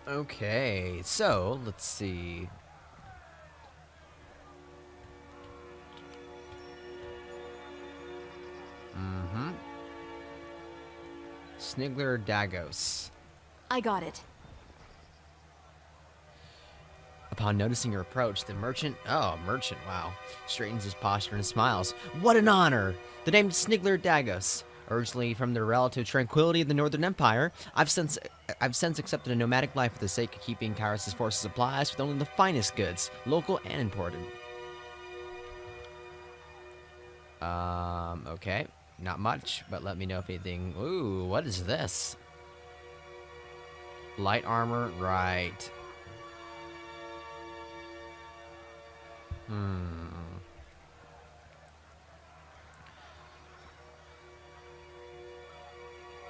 Okay, so let's see. Mm-hmm. Snigler Dagos. I got it. Upon noticing your approach, the merchant, wow, straightens his posture and smiles. What an honor! The name is Snigler Dagos. Originally from the relative tranquility of the Northern Empire, I've since accepted a nomadic life for the sake of keeping Kyrus' forces supplies with only the finest goods, local and imported. Okay. Not much, but let me know if anything. Ooh, what is this? Light armor, right.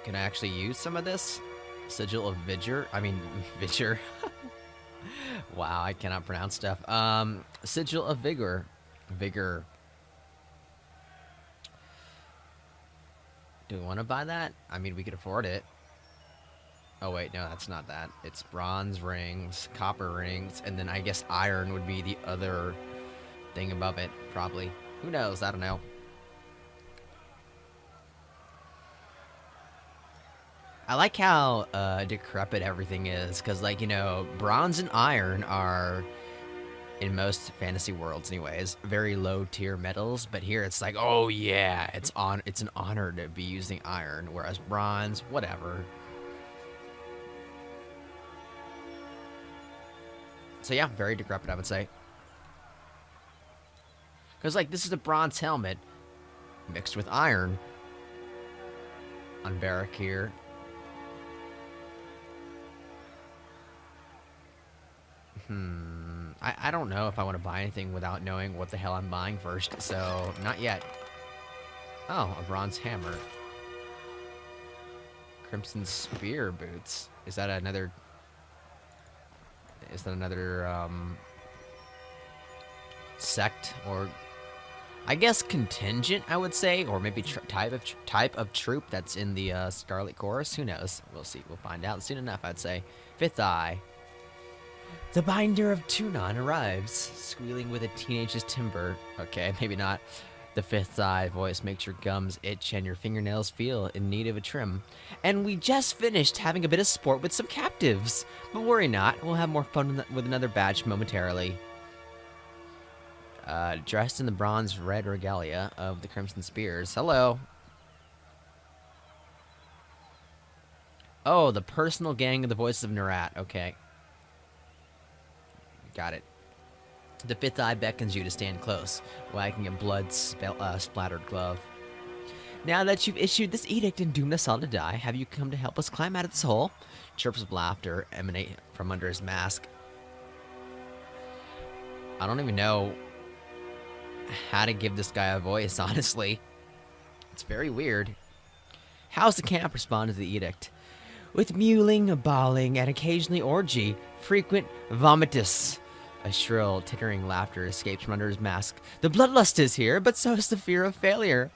Can I actually use some of this? Sigil of Vigor? I mean, Vigor. Wow, I cannot pronounce stuff. Sigil of Vigor. Vigor. Do we want to buy that? I mean, we could afford it. Oh, wait, no, that's not that. It's bronze rings, copper rings, and then I guess iron would be the other thing above it, probably. Who knows? I don't know. I like how decrepit everything is, because, like, bronze and iron are, in most fantasy worlds anyways, very low tier metals, but here it's like, oh yeah, it's an honor to be using iron, whereas bronze, whatever. So yeah, very decrepit, I would say. Because, like, this is a bronze helmet mixed with iron on Barrack here. I don't know if I want to buy anything without knowing what the hell I'm buying first, so not yet. Oh, a bronze hammer. Crimson Spear boots. Is that another... Is that another, sect or... I guess contingent, I would say, or maybe type of troop that's in the Scarlet Chorus. Who knows? We'll see. We'll find out soon enough, I'd say. Fifth Eye. The binder of Tunon arrives, squealing with a teenage's timber. Okay, maybe not. The fifth eye voice makes your gums itch and your fingernails feel in need of a trim. And we just finished having a bit of sport with some captives. But worry not, we'll have more fun with another batch momentarily. Dressed in the bronze red regalia of the Crimson Spears. Hello. Oh, the personal gang of the Voices of Nerat. Okay. Got it. The fifth eye beckons you to stand close, wagging a blood-splattered glove. Now that you've issued this edict and doomed us all to die, have you come to help us climb out of this hole? Chirps of laughter emanate from under his mask. I don't even know how to give this guy a voice, honestly. It's very weird. How's the camp respond to the edict? With mewling, bawling, and occasionally orgy, frequent vomitus. A shrill, tittering laughter escapes from under his mask. The bloodlust is here, but so is the fear of failure.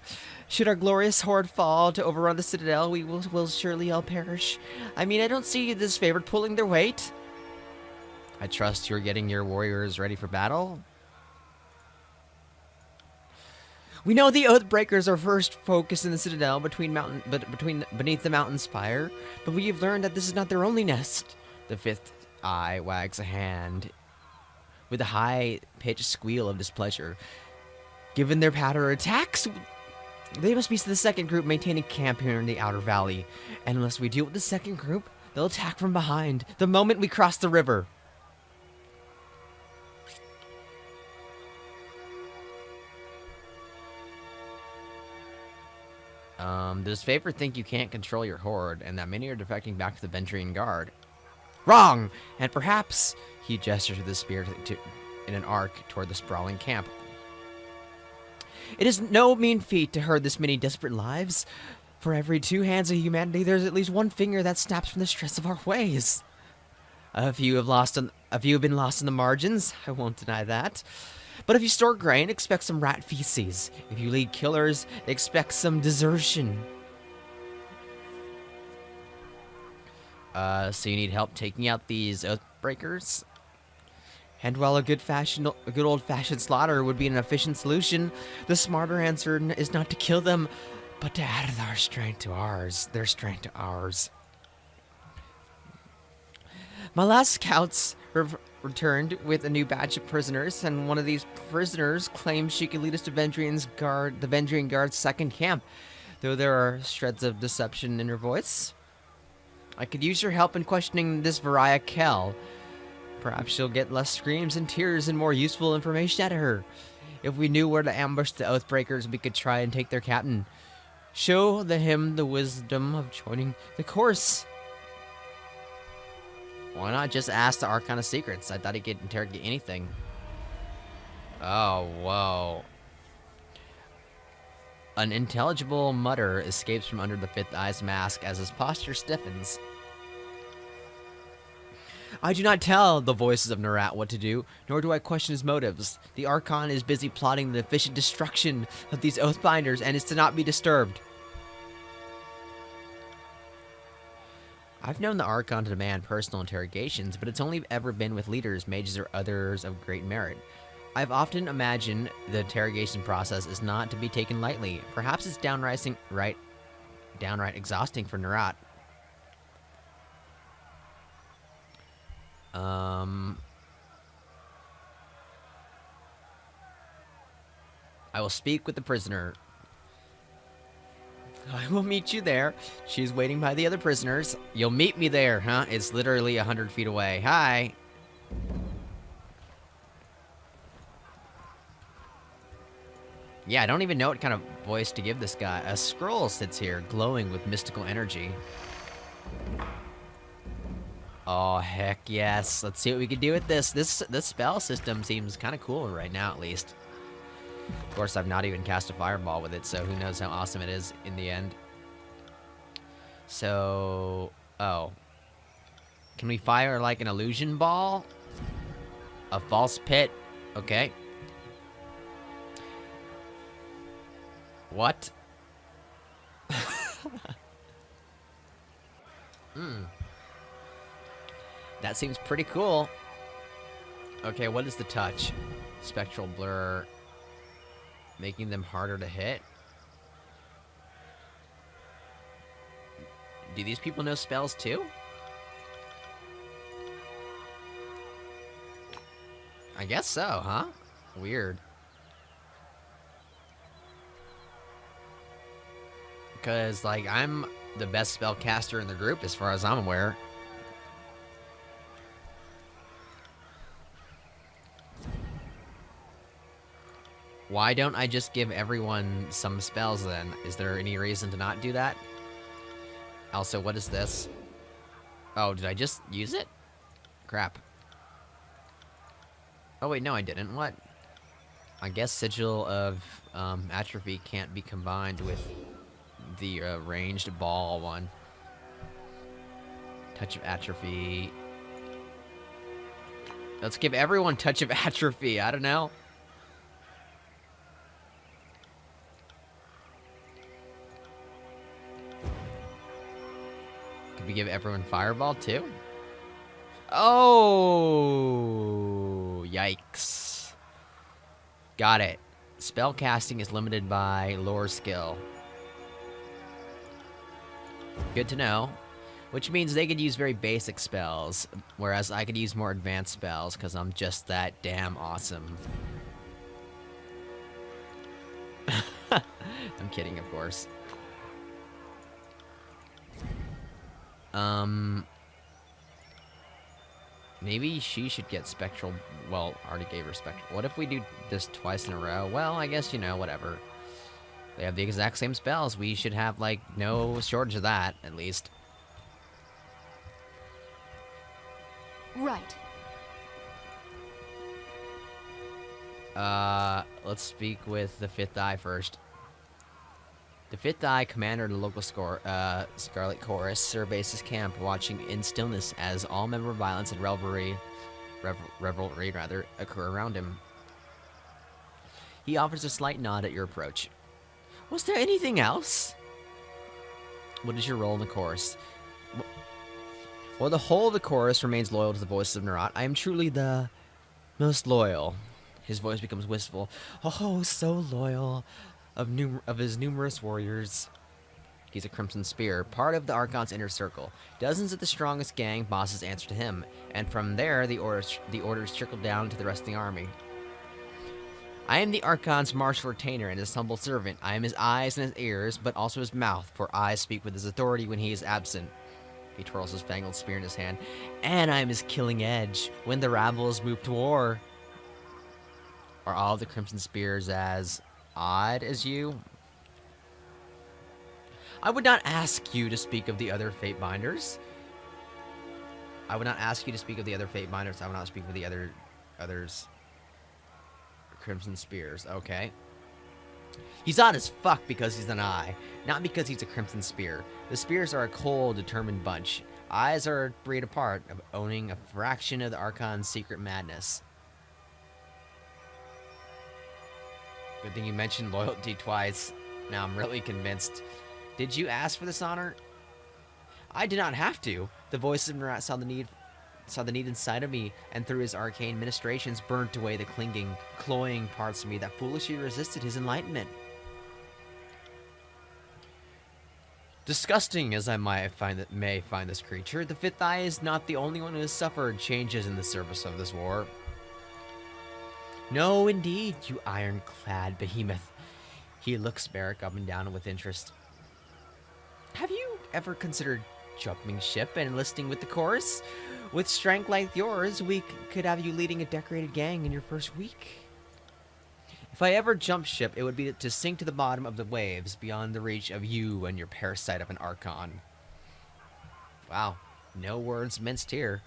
Should our glorious horde fall to overrun the citadel, we will surely all perish. I mean, I don't see this favored pulling their weight. I trust you're getting your warriors ready for battle. We know the Oathbreakers are first focused in the citadel beneath the mountain spire, but we have learned that this is not their only nest. The fifth eye wags a hand with a high-pitched squeal of displeasure. Given their pattern of attacks, they must be the second group maintaining camp here in the Outer Valley. And unless we deal with the second group, they'll attack from behind the moment we cross the river. Does Favor think you can't control your horde, and that many are defecting back to the Ventrine Guard? Wrong! And perhaps he gestures with his spear in an arc toward the sprawling camp. It is no mean feat to herd this many desperate lives. For every 2 hands of humanity, there's at least 1 finger that snaps from the stress of our ways. A few have been lost in the margins. I won't deny that. But if you store grain, expect some rat feces. If you lead killers, expect some desertion. So you need help taking out these Oathbreakers? And while a good old-fashioned slaughter would be an efficient solution, the smarter answer is not to kill them, but to add their strength to ours. My last scouts returned with a new batch of prisoners, and one of these prisoners claimed she could lead us to the Vendrian Guard's second camp, though there are shreds of deception in her voice. I could use your help in questioning this Varia Kell. Perhaps she'll get less screams and tears and more useful information out of her. If we knew where to ambush the Oathbreakers, we could try and take their captain. Show him the wisdom of joining the course. Why not just ask the Arcana Secrets? I thought he could interrogate anything. Oh, whoa. An intelligible mutter escapes from under the fifth eye's mask as his posture stiffens. I do not tell the voices of Nerat what to do, nor do I question his motives. The Archon is busy plotting the efficient destruction of these Oathbinders and is to not be disturbed. I've known the Archon to demand personal interrogations, but it's only ever been with leaders, mages, or others of great merit. I've often imagined the interrogation process is not to be taken lightly. Perhaps it's downright exhausting for Nerat. I will speak with the prisoner. I will meet you there. She's waiting by the other prisoners. You'll meet me there, huh? It's literally 100 feet away. Hi. Yeah, I don't even know what kind of voice to give this guy. A scroll sits here, glowing with mystical energy. Oh, heck yes. Let's see what we can do with this. This spell system seems kind of cool right now, at least. Of course, I've not even cast a fireball with it, so who knows how awesome it is in the end. So... oh. Can we fire, like, an illusion ball? A false pit? Okay. What? That seems pretty cool. Okay, what is the touch? Spectral blur. Making them harder to hit? Do these people know spells too? I guess so, huh? Weird. Because, like, I'm the best spellcaster in the group as far as I'm aware. Why don't I just give everyone some spells then? Is there any reason to not do that? Also, what is this? Oh, did I just use it? Crap. Oh wait, no I didn't. What? I guess Sigil of Atrophy can't be combined with the ranged ball one. Touch of Atrophy. Let's give everyone Touch of Atrophy. I don't know. Could we give everyone Fireball too? Oh, yikes. Got it. Spell casting is limited by lore skill. Good to know. Which means they could use very basic spells, whereas I could use more advanced spells because I'm just that damn awesome. I'm kidding, of course. Maybe she should get Spectral... well, already gave her Spectral. What if we do this twice in a row? Well, I guess, you know, whatever. They have the exact same spells. We should have, like, no shortage of that, at least. Right. Let's speak with the Fifth Eye first. The Fifth Eye, commander of the local Scarlet Chorus, surveys his camp, watching in stillness as all member violence and revelry occur around him. He offers a slight nod at your approach. Was there anything else? What is your role in the chorus? While the whole of the chorus remains loyal to the voices of Narat, I am truly the most loyal. His voice becomes wistful. Oh, so loyal of his numerous warriors. He's a Crimson Spear, part of the Archon's inner circle. Dozens of the strongest gang bosses answer to him, and from there the orders trickle down to the rest of the army. I am the Archon's martial retainer and his humble servant. I am his eyes and his ears, but also his mouth, for I speak with his authority when he is absent. He twirls his fangled spear in his hand. And I am his killing edge when the rebels move to war. Are all the Crimson Spears as odd as you? I would not ask you to speak of the other Fate Binders. I would not ask you to speak of the other Fate Binders. I would not speak of the others Crimson Spears. Okay. He's odd as fuck because he's an eye, not because he's a Crimson Spear. The Spears are a cold, determined bunch. Eyes are a breed apart, of owning a fraction of the Archon's secret madness. Good thing you mentioned loyalty twice. Now I'm really convinced. Did you ask for this honor? I did not have to. The voice of Narat saw the need inside of me, and through his arcane ministrations burnt away the clinging, cloying parts of me that foolishly resisted his enlightenment. Disgusting as I may find this creature, the Fifth Eye is not the only one who has suffered changes in the service of this war. No, indeed, you ironclad behemoth. He looks Barrack up and down with interest. Have you ever considered jumping ship and enlisting with the chorus? With strength like yours, we could have you leading a decorated gang in your first week. If I ever jump ship, it would be to sink to the bottom of the waves, beyond the reach of you and your parasite of an Archon. Wow, no words minced here.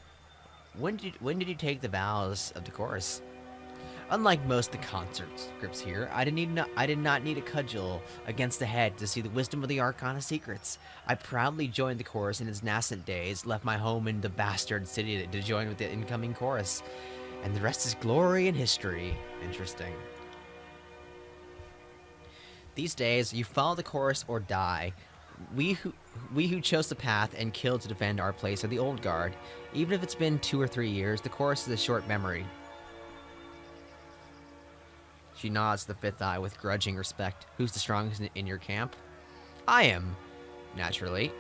When did you take the vows of the chorus? Unlike most of the concert scripts here, I did not need a cudgel against the head to see the wisdom of the Arcana secrets. I proudly joined the chorus in its nascent days, left my home in the bastard city to join with the incoming chorus. And the rest is glory and history. Interesting. These days, you follow the chorus or die. We who chose the path and killed to defend our place are the old guard. Even if it's been 2 or 3 years, the chorus is a short memory. She nods the Fifth Eye with grudging respect. Who's the strongest in your camp? I am, naturally.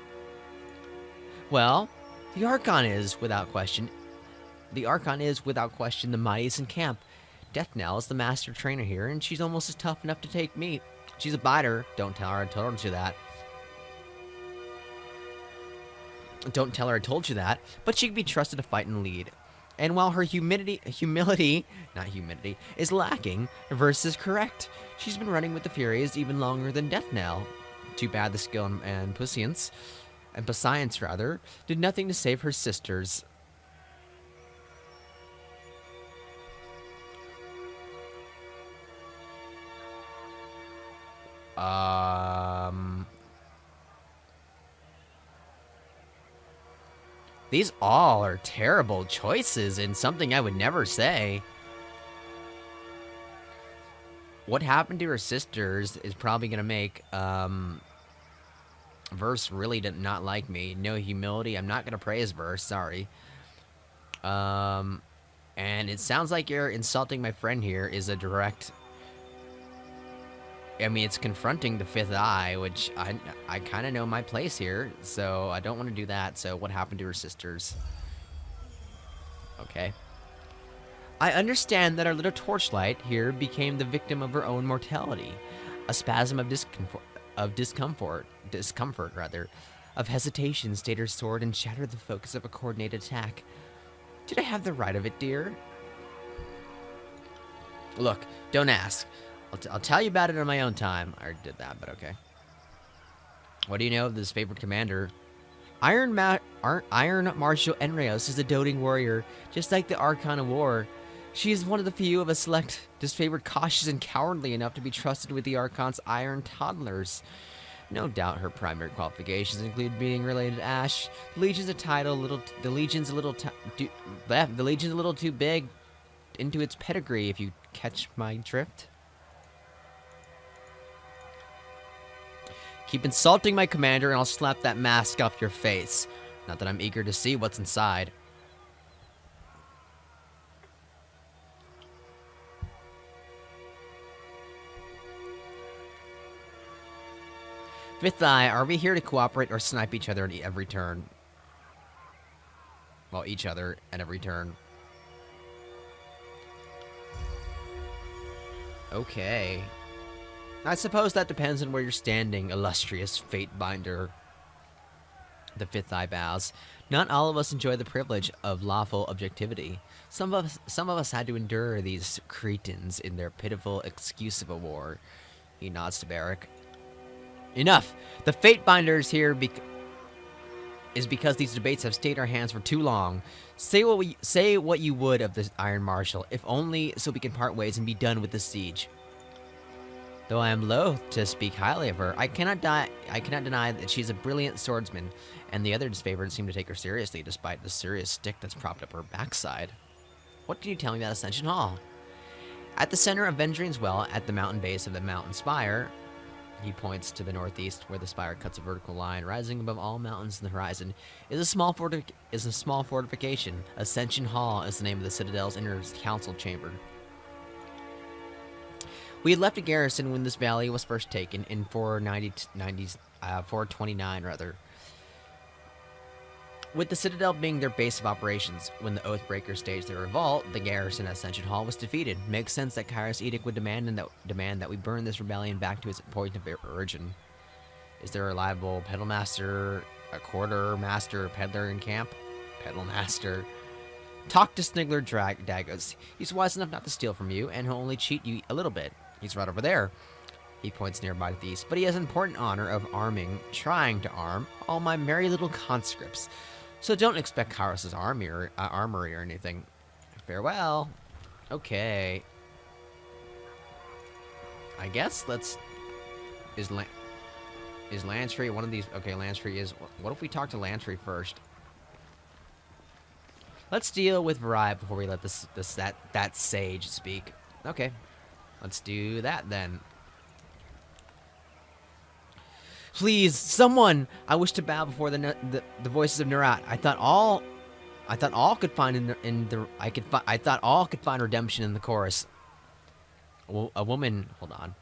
Well, the Archon is, without question, the mightiest in camp. Deathnell is the master trainer here, and she's almost as tough enough to take me. She's a biter. Don't tell her I told you that. Don't tell her I told you that, but she can be trusted to fight and lead. And while her humility is lacking, Verse is correct. She's been running with the Furies even longer than Deathnell. Too bad the skill and Patience did nothing to save her sisters. These all are terrible choices and something I would never say. What happened to her sisters is probably going to make Verse really did not like me. No humility. I'm not going to praise Verse. Sorry. And it sounds like you're insulting my friend here is a direct... I mean, it's confronting the Fifth Eye, which I kind of know my place here, so I don't want to do that. So what happened to her sisters? Okay. I understand that our little torchlight here became the victim of her own mortality. A spasm of discomfort, of hesitation stayed her sword and shattered the focus of a coordinated attack. Did I have the right of it, dear? Look, don't ask. I'll tell you about it on my own time. I already did that, but okay. What do you know of this favorite commander? Iron Marshal Enreos is a doting warrior, just like the Archon of War. She is one of the few of a select, disfavored, cautious, and cowardly enough to be trusted with the Archon's iron toddlers. No doubt her primary qualifications include being related to Ash. The Legion's a little too big into its pedigree, if you catch my drift. Keep insulting my commander and I'll slap that mask off your face. Not that I'm eager to see what's inside. Fifth Eye, are we here to cooperate or snipe each other at every turn? Well, each other at every turn. Okay. I suppose that depends on where you're standing, illustrious fate binder. The Fifth Eye bows. Not all of us enjoy the privilege of lawful objectivity. Some of us had to endure these cretins in their pitiful excuse of a war. He nods to Barrack. Enough! The fate binders here is because these debates have stayed our hands for too long. Say what you would of this Iron Marshal, if only so we can part ways and be done with the siege. Though I am loath to speak highly of her, I cannot deny that she's a brilliant swordsman, and the other disfavored seem to take her seriously, despite the serious stick that's propped up her backside. What can you tell me about Ascension Hall? At the center of Vendrian's Well, at the mountain base of the mountain spire, he points to the northeast, where the spire cuts a vertical line, rising above all mountains in the horizon, is a small fortification. Ascension Hall is the name of the Citadel's inner council chamber. We had left a garrison when this valley was first taken in 429, rather. With the Citadel being their base of operations, when the Oathbreakers staged their revolt, the garrison at Ascension Hall was defeated. Makes sense that Kairos' edict would demand that we burn this rebellion back to its point of origin. Is there a reliable pedal master, a quartermaster, peddler in camp? Pedal master. Talk to Snigler Dagos. He's wise enough not to steal from you, and he'll only cheat you a little bit. He's right over there. He points nearby to the east, but he has an important honor of trying to arm, all my merry little conscripts. So don't expect Kairos' armory or anything. Farewell. Okay. I guess is Lantry one of these? Okay, Lantry is. What if we talk to Lantry first? Let's deal with Varai before we let that sage speak. Okay. Let's do that then. Please, someone! I wish to bow before the voices of Nerat. I thought all could find I thought all could find redemption in the chorus. A woman. Hold on.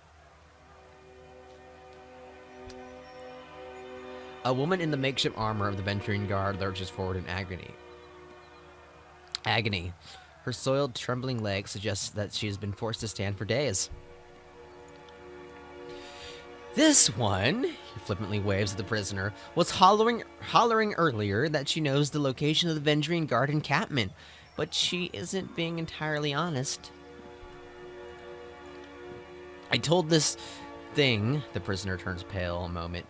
A woman in the makeshift armor of the Ventrine Guard lurches forward in agony. Her soiled, trembling leg suggests that she has been forced to stand for days. This one, he flippantly waves at the prisoner, was hollering earlier that she knows the location of the Vendrian Guard encampment, but she isn't being entirely honest. I told this thing, the prisoner turns pale a moment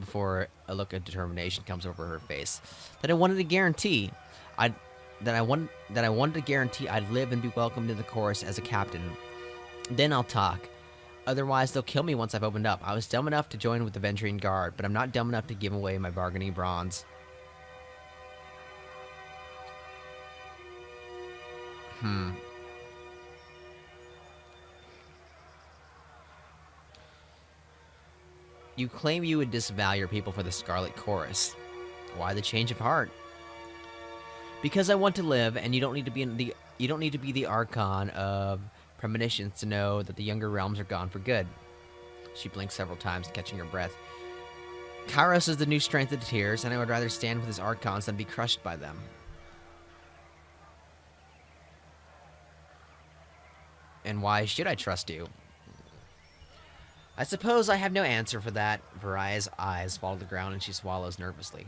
before a look of determination comes over her face, that I wanted to guarantee I'd live and be welcomed in the chorus as a captain. Then I'll talk. Otherwise, they'll kill me once I've opened up. I was dumb enough to join with the Ventrine Guard, but I'm not dumb enough to give away my bargaining bronze. You claim you would disavow your people for the Scarlet Chorus. Why the change of heart? Because I want to live, and you don't need to be the Archon of premonitions to know that the younger realms are gone for good. She blinks several times, catching her breath. Kairos is the new strength of the tears, and I would rather stand with his Archons than be crushed by them. And why should I trust you? I suppose I have no answer for that. Varai's eyes fall to the ground and she swallows nervously.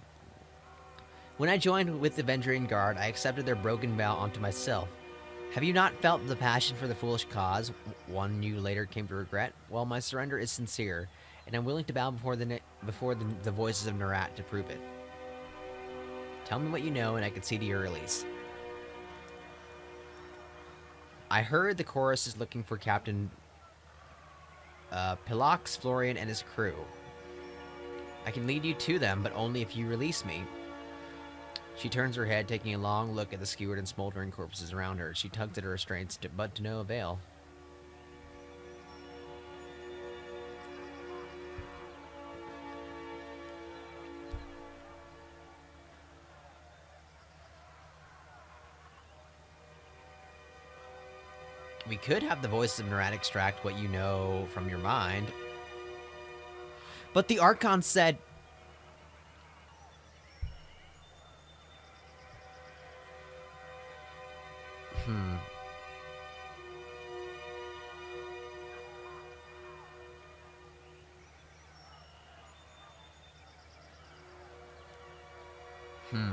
When I joined with the Vendrian Guard, I accepted their broken vow onto myself. Have you not felt the passion for the foolish cause, one you later came to regret? Well, my surrender is sincere, and I'm willing to bow before the voices of Nerat to prove it. Tell me what you know, and I can see to your release. I heard the chorus is looking for Captain Pilox, Florian, and his crew. I can lead you to them, but only if you release me. She turns her head, taking a long look at the skewered and smoldering corpses around her. She tugs at her restraints, but to no avail. We could have the voice of Narat extract what you know from your mind. But the Archon said... Hmm. Hmm.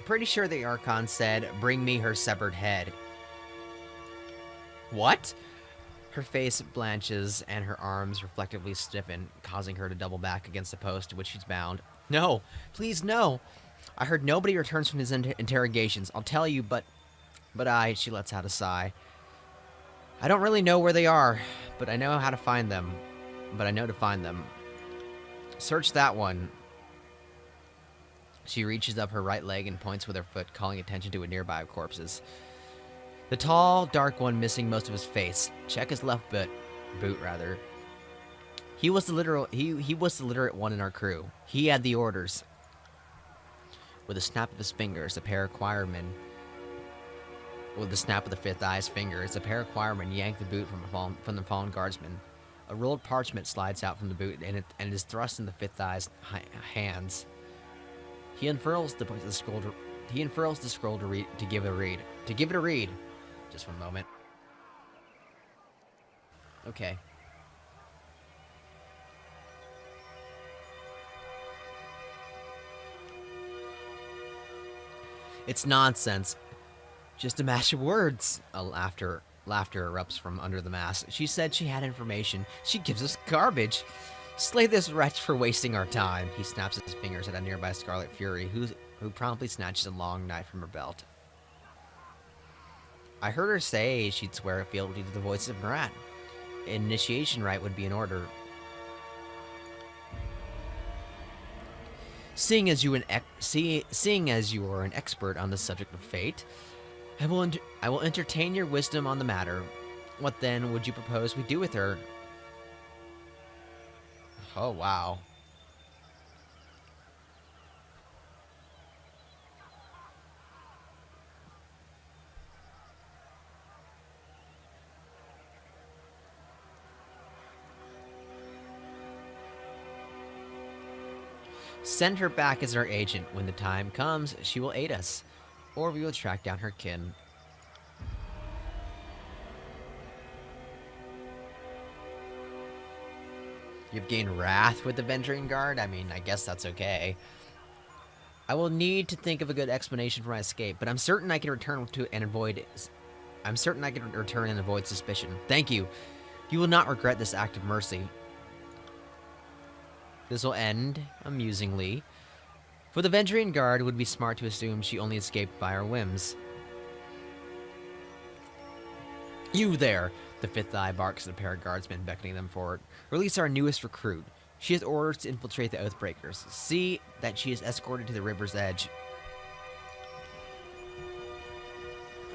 Pretty sure the Archon said, "Bring me her severed head." What? Her face blanches and her arms reflectively stiffen, causing her to double back against the post to which she's bound. No, please no. I heard nobody returns from his interrogations. I'll tell you, but she lets out a sigh. I don't really know where they are, but I know how to find them. But I know to find them. Search that one. She reaches up her right leg and points with her foot, calling attention to a nearby corpses. The tall, dark one missing most of his face. Check his left boot rather. He was the literate one in our crew. He had the orders. With a snap of his fingers, with the snap of the fifth eye's fingers, the pair of choirmen yank the boot from the fallen guardsman. A rolled parchment slides out from the boot and is thrust in the fifth eye's hands. He unfurls the scroll to give it a read. Just one moment. Okay. It's nonsense. Just a mash of words. Laughter erupts from under the mask. She said she had information. She gives us garbage. Slay this wretch for wasting our time. He snaps his fingers at a nearby Scarlet Fury, who promptly snatches a long knife from her belt. I heard her say she'd swear fealty to the voice of Narat. Initiation rite would be in order. Seeing as you are an expert on the subject of fate, I will entertain your wisdom on the matter. What then would you propose we do with her? Oh, wow. Send her back as our agent. When the time comes, she will aid us, or we will track down her kin. You've gained wrath with the Venturing Guard? I mean, I guess that's okay. I will need to think of a good explanation for my escape, but I'm certain I can return and avoid suspicion. Thank you. You will not regret this act of mercy. This will end amusingly. For the Venturing Guard, it would be smart to assume she only escaped by her whims. You there! The fifth eye barks at a pair of guardsmen, beckoning them forward. Release our newest recruit. She has orders to infiltrate the Oathbreakers. See that she is escorted to the river's edge.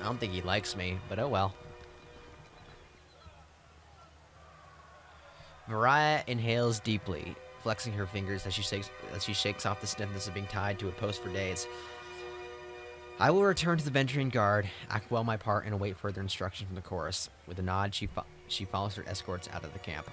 I don't think he likes me, but oh well. Mariah inhales deeply, flexing her fingers as she shakes off the stiffness of being tied to a post for days. I will return to the Venturing Guard, act well my part, and await further instruction from the chorus. With a nod, she follows her escorts out of the camp.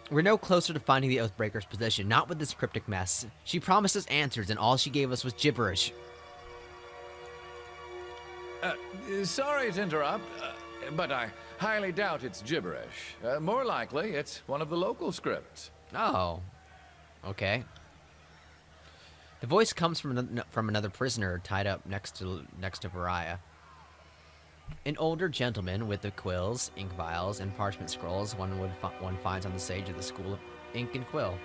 We're no closer to finding the Oathbreaker's position, not with this cryptic mess. She promised us answers, and all she gave us was gibberish. Sorry to interrupt, but I highly doubt it's gibberish. More likely, it's one of the local scripts. Oh. Okay. The voice comes from another prisoner tied up next to Variah. An older gentleman with the quills, ink vials, and parchment scrolls one finds on the stage of the School of Ink and Quill.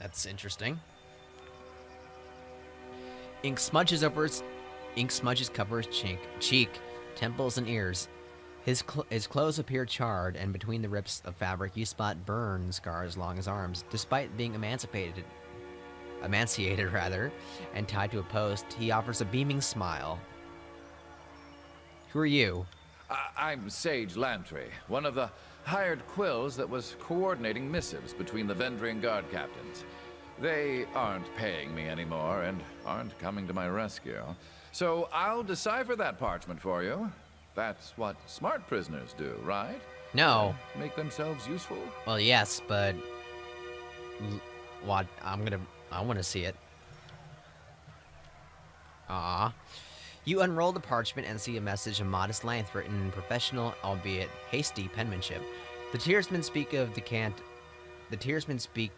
That's interesting. Ink smudges cover his cheek, temples, and ears. His clothes appear charred, and between the rips of fabric you spot burn scars along his arms, despite being emancipated. emaciated rather, and tied to a post, he offers a beaming smile. Who are you? I'm Sage Lantry, one of the hired quills that was coordinating missives between the Vendrian Guard captains. They aren't paying me anymore and aren't coming to my rescue. So I'll decipher that parchment for you. That's what smart prisoners do, right? No. Make themselves useful? Well, yes, but what? I want to see it. Ah. You unroll the parchment and see a message of modest length written in professional, albeit hasty penmanship. The Tearsmen speak the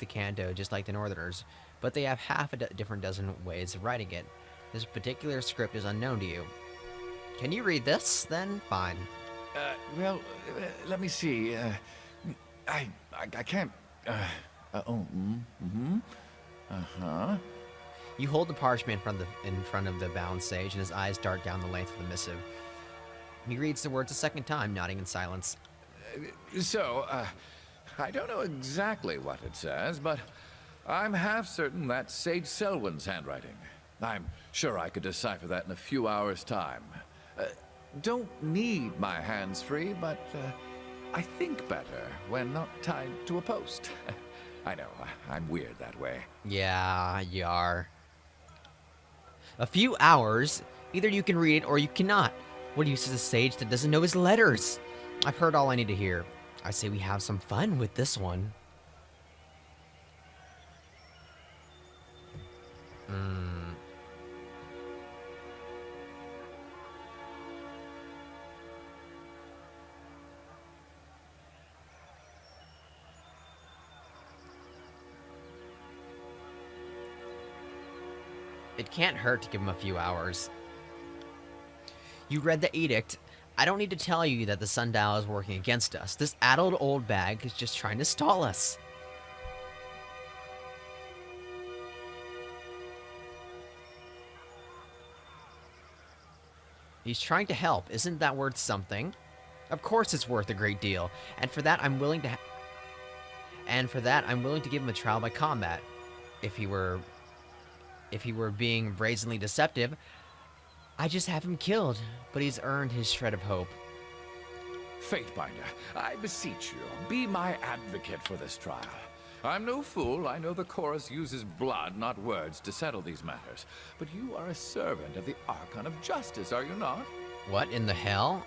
Canto just like the Northerners, but they have half a different dozen ways of writing it. This particular script is unknown to you. Can you read this? Then fine. Well, let me see. I can't. Uh-huh. You hold the parchment in front of the bound sage, and his eyes dart down the length of the missive. He reads the words a second time, nodding in silence. So, I don't know exactly what it says, but I'm half certain that's Sage Selwyn's handwriting. I'm sure I could decipher that in a few hours' time. Don't need my hands free, but I think better when not tied to a post. I know, I'm weird that way. Yeah, you are. A few hours? Either you can read it or you cannot. What use is a sage that doesn't know his letters? I've heard all I need to hear. I say we have some fun with this one. It can't hurt to give him a few hours. You read the edict. I don't need to tell you that the sundial is working against us. This addled old bag is just trying to stall us. He's trying to help. Isn't that worth something? Of course it's worth a great deal. And for that I'm willing to give him a trial by combat. If he were being brazenly deceptive, I just have him killed, but he's earned his shred of hope. Fatebinder, I beseech you, be my advocate for this trial. I'm no fool. I know the chorus uses blood, not words, to settle these matters. But you are a servant of the Archon of Justice, are you not? What in the hell?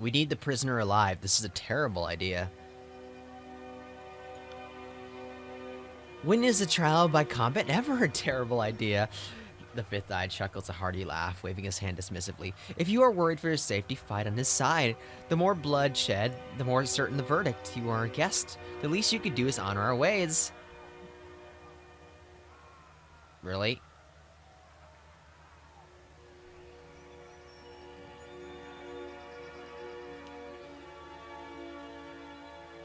We need the prisoner alive. This is a terrible idea. When is a trial by combat ever a terrible idea? The fifth eye chuckles a hearty laugh, waving his hand dismissively. If you are worried for his safety, fight on his side. The more blood shed, the more certain the verdict. You are a guest. The least you could do is honor our ways. Really?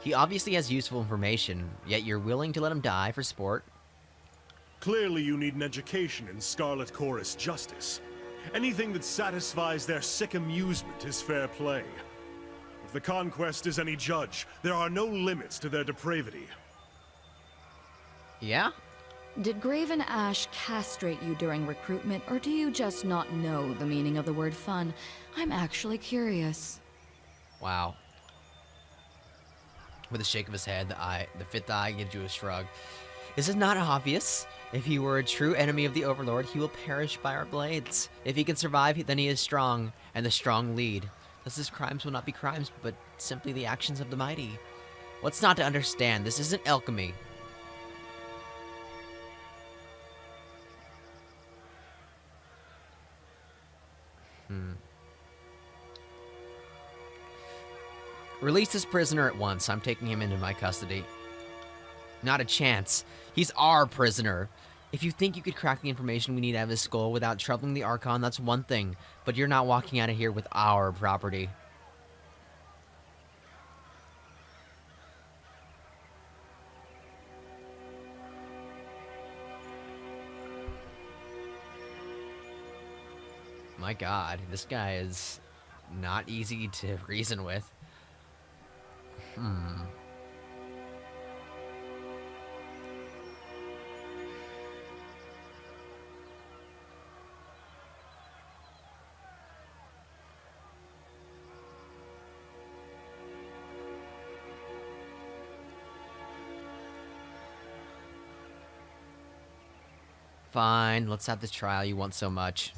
He obviously has useful information, yet you're willing to let him die for sport. Clearly you need an education in Scarlet Chorus justice. Anything that satisfies their sick amusement is fair play. If the Conquest is any judge, there are no limits to their depravity. Yeah? Did Graven Ash castrate you during recruitment, or do you just not know the meaning of the word fun? I'm actually curious. Wow. With a shake of his head, the fifth eye gives you a shrug. Is it not obvious? If he were a true enemy of the Overlord, he will perish by our blades. If he can survive, then he is strong, and the strong lead. Thus his crimes will not be crimes, but simply the actions of the mighty. What's not to understand? This isn't alchemy. Release this prisoner at once. I'm taking him into my custody. Not a chance. He's our prisoner. If you think you could crack the information we need out of his skull without troubling the Archon, that's one thing. But you're not walking out of here with our property. My god, this guy is not easy to reason with. Fine, let's have this trial you want so much.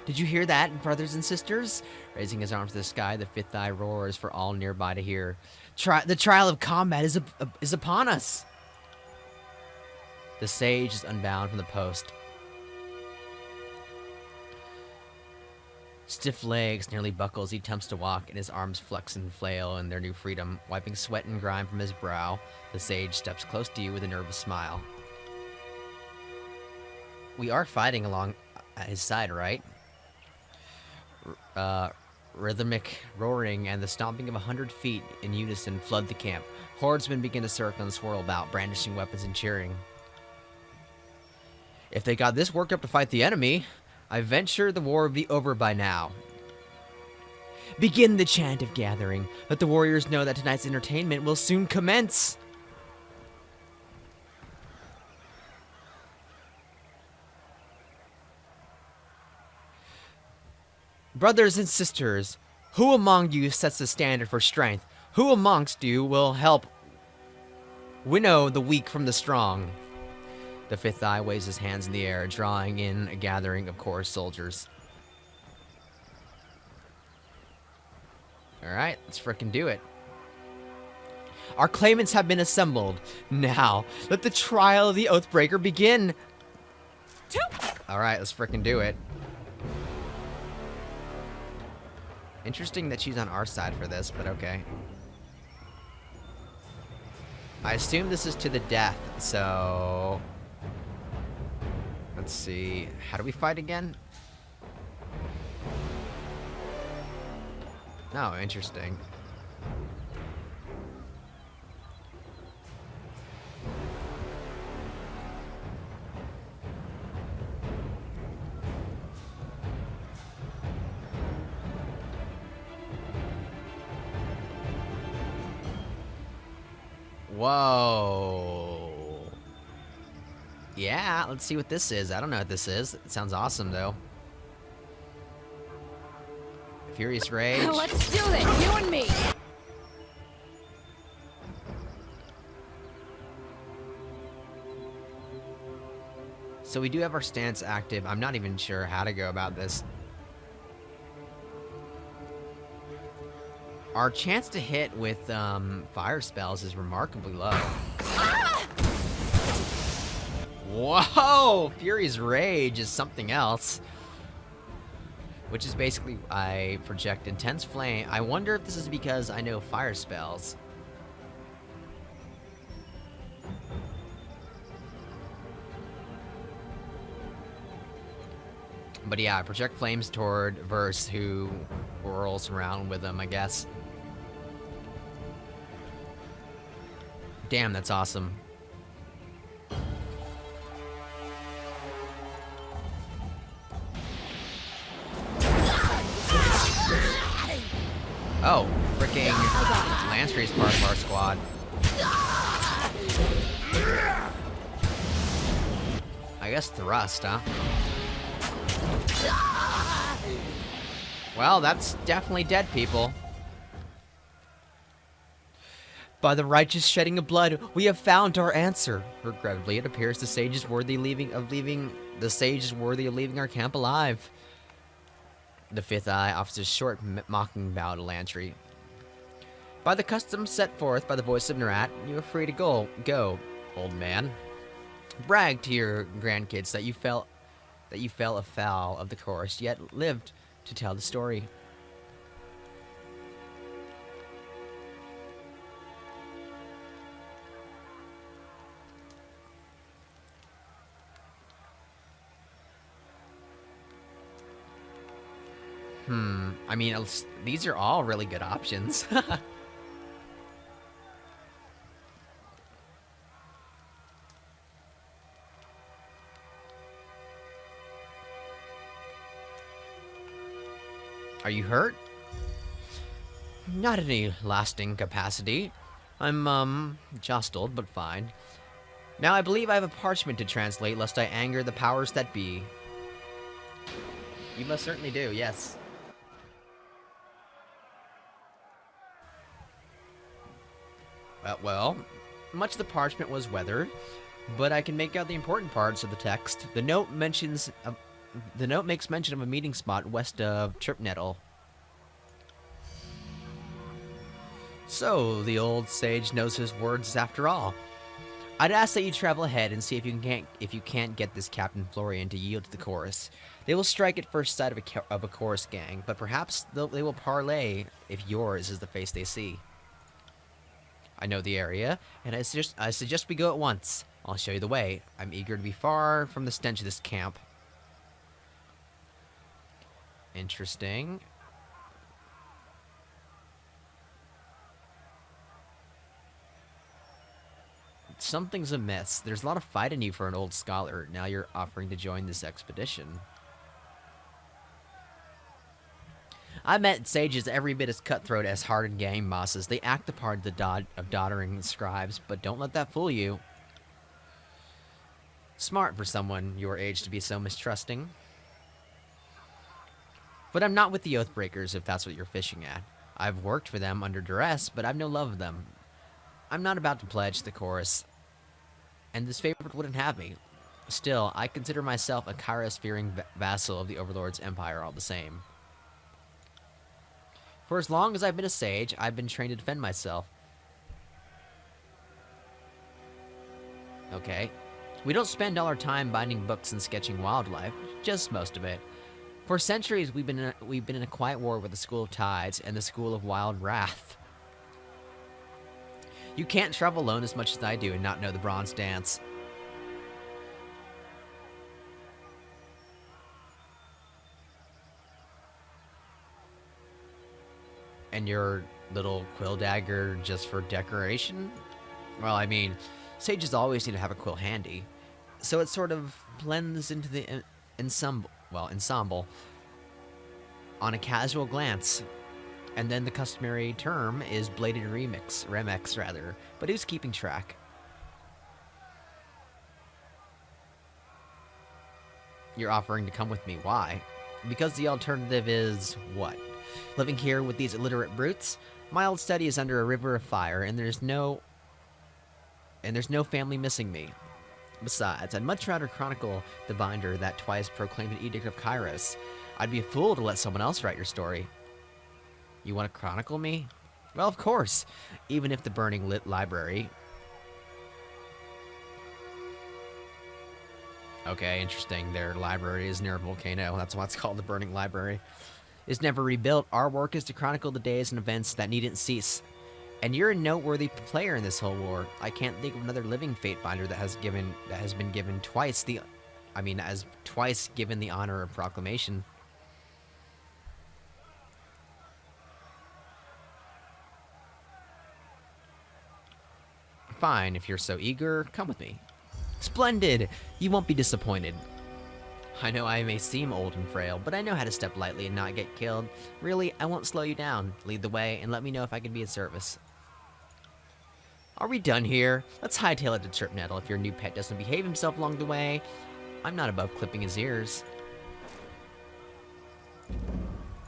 Did you hear that, brothers and sisters? Raising his arms to the sky, the fifth eye roars for all nearby to hear. The trial of combat is upon us. The sage is unbound from the post. Stiff legs nearly buckles, he attempts to walk, and his arms flex and flail in their new freedom. Wiping sweat and grime from his brow, the sage steps close to you with a nervous smile. We are fighting along at his side, right? Rhythmic roaring and the stomping of 100 feet in unison flood the camp. Hordemen begin to circle and swirl about, brandishing weapons and cheering. If they got this worked up to fight the enemy, I venture the war would be over by now. Begin the chant of gathering. Let the warriors know that tonight's entertainment will soon commence. Brothers and sisters, who among you sets the standard for strength? Who amongst you will help winnow the weak from the strong? The fifth eye waves his hands in the air, drawing in a gathering of chorus soldiers. Alright, let's frickin' do it. Our claimants have been assembled. Now, let the trial of the Oathbreaker begin. Alright, let's frickin' do it. Interesting that she's on our side for this, but okay. I assume this is to the death, so... Let's see. How do we fight again? Oh, interesting. Whoa. Yeah, let's see what this is. I don't know what this is. It sounds awesome, though. Furious Rage. Let's do this, you and me. So we do have our stance active. I'm not even sure how to go about this. Our chance to hit with fire spells is remarkably low. Ah! Whoa! Fury's Rage is something else. Which is basically, I project Intense Flame. I wonder if this is because I know fire spells. But yeah, I project flames toward Verse, who whirls around with them, I guess. Damn, that's awesome. Oh, freaking Lantry's part of our squad. I guess Thrust, huh? Well, that's definitely dead people. By the righteous shedding of blood, we have found our answer. Regrettably, it appears the sage is worthy of leaving our camp alive. The fifth eye offers a short, mocking bow to Lantry. By the custom set forth by the voice of Nerat, you are free to go, old man. Brag to your grandkids that you fell afoul of the chorus, yet lived to tell the story. I mean, these are all really good options. Are you hurt? Not any lasting capacity. I'm, jostled, but fine. Now I believe I have a parchment to translate, lest I anger the powers that be. You most certainly do, yes. Well, much of the parchment was weathered, but I can make out the important parts of the text. The note makes mention of a meeting spot west of Tripnettle. So, the old sage knows his words after all. I'd ask that you travel ahead and see if you can't get this Captain Florian to yield to the chorus. They will strike at first sight of a chorus gang, but perhaps they will parley if yours is the face they see. I know the area, and I suggest we go at once. I'll show you the way. I'm eager to be far from the stench of this camp. Interesting. Something's amiss. There's a lot of fight in you for an old scholar. Now you're offering to join this expedition. I met sages every bit as cutthroat as hardened gang bosses. They act the part of doddering scribes, but don't let that fool you. Smart for someone your age to be so mistrusting. But I'm not with the Oathbreakers, if that's what you're fishing at. I've worked for them under duress, but I've no love of them. I'm not about to pledge the chorus, and this favorite wouldn't have me. Still, I consider myself a Kairos-fearing vassal of the Overlord's empire all the same. For as long as I've been a sage, I've been trained to defend myself. Okay. We don't spend all our time binding books and sketching wildlife, just most of it. For centuries, we've been in a quiet war with the School of Tides and the School of Wild Wrath. You can't travel alone as much as I do and not know the Bronze Dance. And your little quill dagger just for decoration? Well, I mean, sages always need to have a quill handy. So it sort of blends into the ensemble on a casual glance. And then the customary term is bladed remix rather. But who's keeping track? You're offering to come with me. Why? Because the alternative is what? Living here with these illiterate brutes? My old study is under a river of fire, and there's no family missing me. Besides, I'd much rather chronicle the binder that twice proclaimed an edict of Kairos. I'd be a fool to let someone else write your story. You want to chronicle me? Well, of course. Even if the burning lit library... Okay, interesting. Their library is near a volcano. That's why it's called the Burning Library. Is never rebuilt. Our work is to chronicle the days and events that needn't cease. And you're a noteworthy player in this whole war. I can't think of another living fate binder that has been given twice twice given the honor of proclamation. Fine, if you're so eager, come with me. Splendid! You won't be disappointed. I know I may seem old and frail, but I know how to step lightly and not get killed. Really, I won't slow you down. Lead the way, and let me know if I can be of service. Are we done here? Let's hightail it to Tripnettle if your new pet doesn't behave himself along the way. I'm not above clipping his ears.